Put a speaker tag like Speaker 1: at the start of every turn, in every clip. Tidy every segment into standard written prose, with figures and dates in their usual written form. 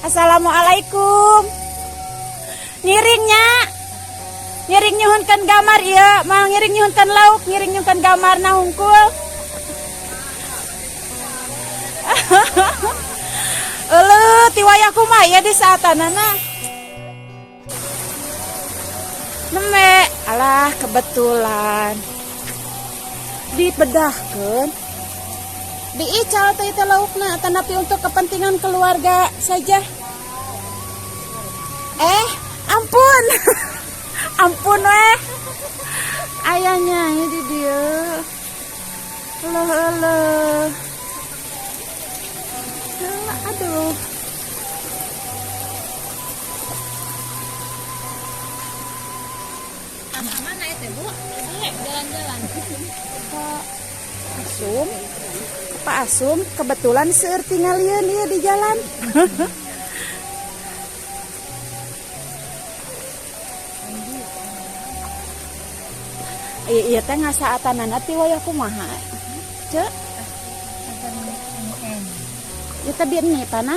Speaker 1: Assalamualaikum. Ngiringnya. Ngiring nyuhunkeun gambar ieu, mau ngiring nyuhunkeun lauk, ngiring nyuhunkeun gambar na hungkul. Eueuh, ti wayah kumaha ya di saatanana. Neme, alah kebetulan. Dibedahkeun. Diical teh teh laukna tanapi untuk kepentingan keluarga saja. Ampun. Ampun weh. Ayahnya ini dia. Alah. Aduh.
Speaker 2: Mana itu, Bu? Jalan-jalan.
Speaker 1: Pak Asum kebetulan seueur tingalieun ieu di jalan. Iya teh ngasaatanana ti wayah kumaha. Ceu. Ieu teh birni panan.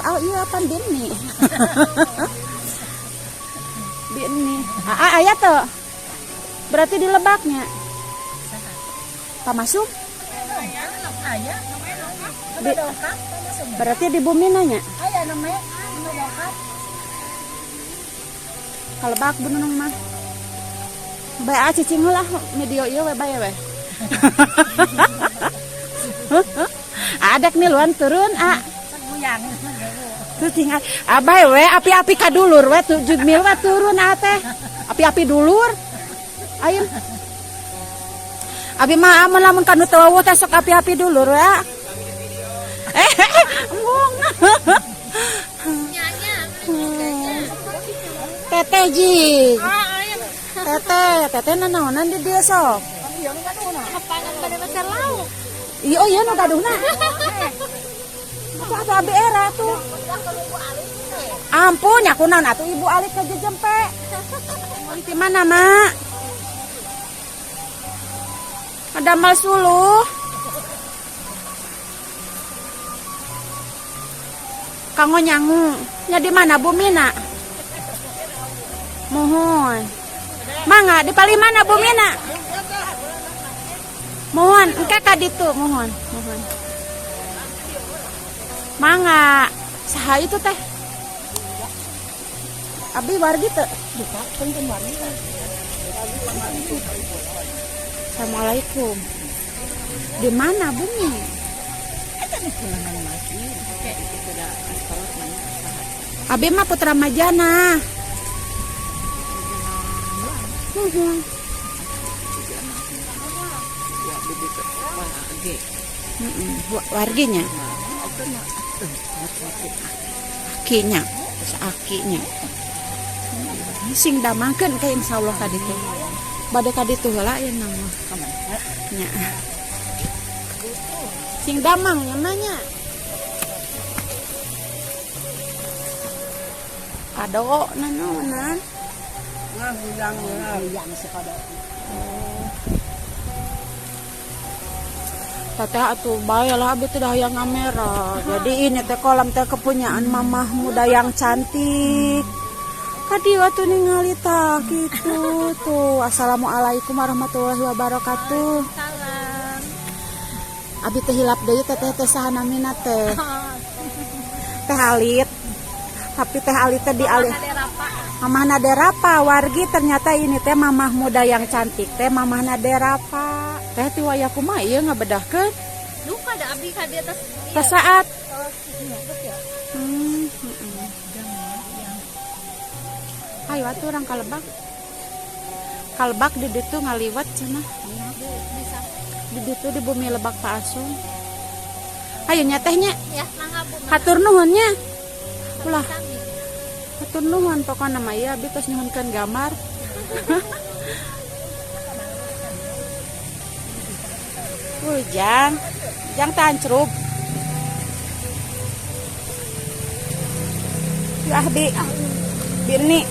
Speaker 1: Iya pan birni. Birni. Aya tuh. Berarti di Lebaknya. Pak Masuk? Berarti di Buminanya?
Speaker 2: Aya namanya Lokap.
Speaker 1: Kalebak bunung mah. Bae cicing heula video ieu we bae we. Adek miluan turun
Speaker 2: Buyang.
Speaker 1: Tuh tinggal abai we api-api ka dulur we 7 mil we turun teh. Api-api dulur. Ayeuna. Abi mah amun lamun kanu teu weuh teh sok api-api dulur we. Embung.
Speaker 2: Nyanya.
Speaker 1: Teteh ji. Teteh nanaonan di dieu sok.
Speaker 2: Kapangan bade masak lauk.
Speaker 1: Oh iya nu gaduhna. Atuh abi era tuh. Ampun nya kunaon atuh Ibu Alit ke jempe. Di mana, Mak? Ada mal suluh. Kanggo nyangu. Nya di mana Bumina? Mohon. Mangga di paling mana Bumina? Mohon, engke ka ditu, mohon. Mangga. Saha itu teh? Abi wargi teu? Buka, penting wargi. Assalamualaikum. Di mana Bumi? Abi mah Putra Majana. Warginya. Akinya, akinya. Sing damangkeun ka insyaallah ka ditu. Bade ka ditu heula aya nama. Nya. Sing damang nanya. Kado nanaonan. Ngahuyang sekado. Teteh atuh bae lah abi teh hayang ngamera. Jadi ini teh kolam teh kepunyaan mamah muda yang cantik. Kadi waktu ningali tah gitu tuh. Assalamualaikum warahmatullahi wabarakatuh.
Speaker 2: Salam.
Speaker 1: Abi teh hilap deui teteh teh saha namina teh. Teh Alit. Tapi teh Alit teh di Alit. Mamah Naderapa wargi ternyata ini teh mamah muda yang cantik teh mamah Naderapa. Teh ti wayah kumaha ieu ngabedahkeun?
Speaker 2: Luka ada abi ka di atas.
Speaker 1: Pas saat ayo atuh orang kalebak. Kalebak di ditu ngaliwat cenah.
Speaker 2: Bisa.
Speaker 1: Di ditu di Bumi Lebak Pak Asung. Ayo nya tehnya.
Speaker 2: Ya, mangga Bu.
Speaker 1: Hatur nuhun nya. Ulah. Hatur nuhun pokona mah ya abi tos nyuhunkeun gambar. Jang tancrup. Ya Bi. Birni.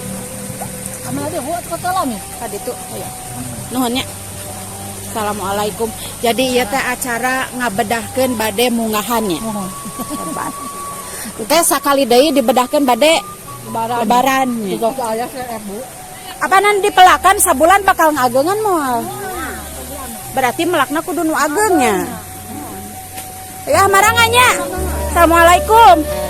Speaker 2: Amal dia buat kotolam ya.
Speaker 1: Tadi tuh, ayo. Nuhunnya. Assalamualaikum. Jadi ieu teh acara ngabedahkeun bade mungahannya.
Speaker 2: Mohon.
Speaker 1: Hebat. Teh sakali deui dibedahkeun bade lebaran.
Speaker 2: Tugas ayah saya Bu.
Speaker 1: Apanan dipelakan sabulan bakal ngageungan moal. Berarti melakna kudu nu ageungnya. Ya maranganya. Assalamualaikum.